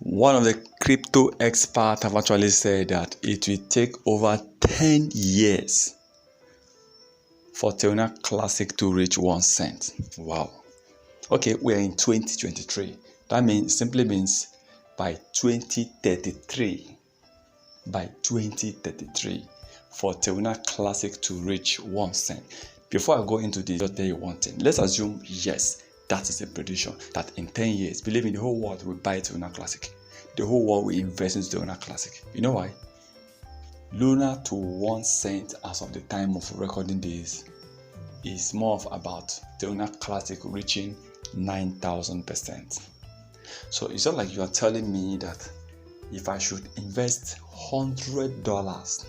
One of the crypto experts have actually said that it will take over 10 years for Terra Classic to reach 1 cent. Wow. Okay, we're in 2023. That simply means by 2033, for Terra Classic to reach 1 cent. Before I go into this, just tell you one thing. Let's assume, yes, that is a prediction, that in 10 years, believe me, the whole world will buy Terra Classic. The whole world will invest in Terra Classic. You know why? Luna to 1 cent as of the time of recording this is more of about Terra Classic reaching 9,000%. So it's not like you are telling me that if I should invest $100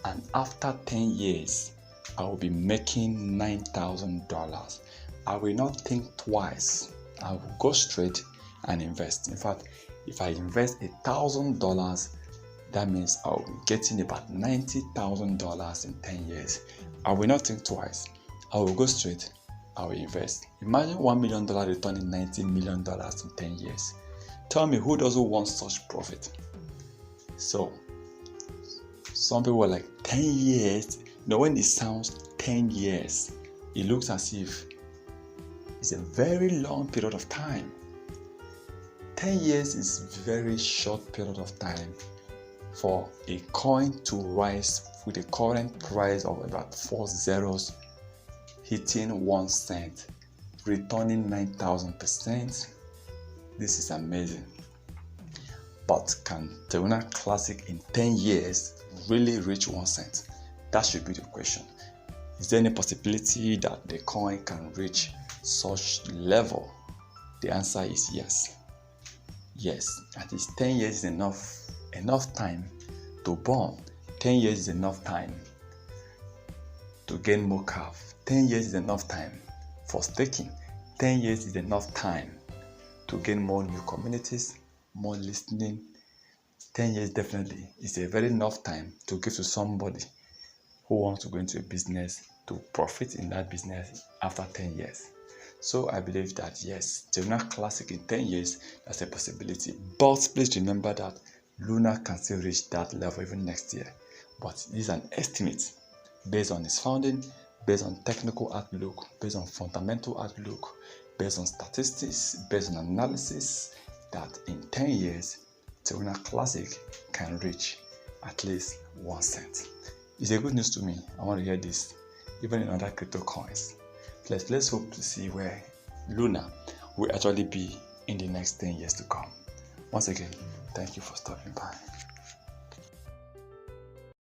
and after 10 years I will be making $9,000. I will not think twice. I will go straight and invest. In fact, if I invest $1,000, that means I will be getting about $90,000 in 10 years. I will not think twice. I will go straight. I will invest. Imagine $1 million returning $90 million in 10 years. Tell me, who doesn't want such profit? So, some people are like, 10 years. When it sounds 10 years, it looks as if it's a very long period of time. 10 years is a very short period of time for a coin to rise with a current price of about 4 zeros, hitting 1 cent, returning 9,000%. This is amazing. But can Terra Classic in 10 years really reach 1 cent? That should be the question. Is there any possibility that the coin can reach such level? The answer is yes. Yes, at least 10 years is enough time to burn. 10 years is enough time to gain more calf. 10 years is enough time for staking. 10 years is enough time to gain more new communities, more listening. 10 years definitely is a very enough time to give to somebody who wants to go into a business to profit in that business after 10 years. So I believe that yes, Terra Classic in 10 years, that's a possibility. But please remember that Luna can still reach that level even next year. But this is an estimate based on its founding, based on technical outlook, based on fundamental outlook, based on statistics, based on analysis, that in 10 years, Terra Classic can reach at least 1 cent. It's a good news to me. I want to hear this, even in other crypto coins. Let's hope to see where Luna will actually be in the next 10 years to come. Once again, thank you for stopping by.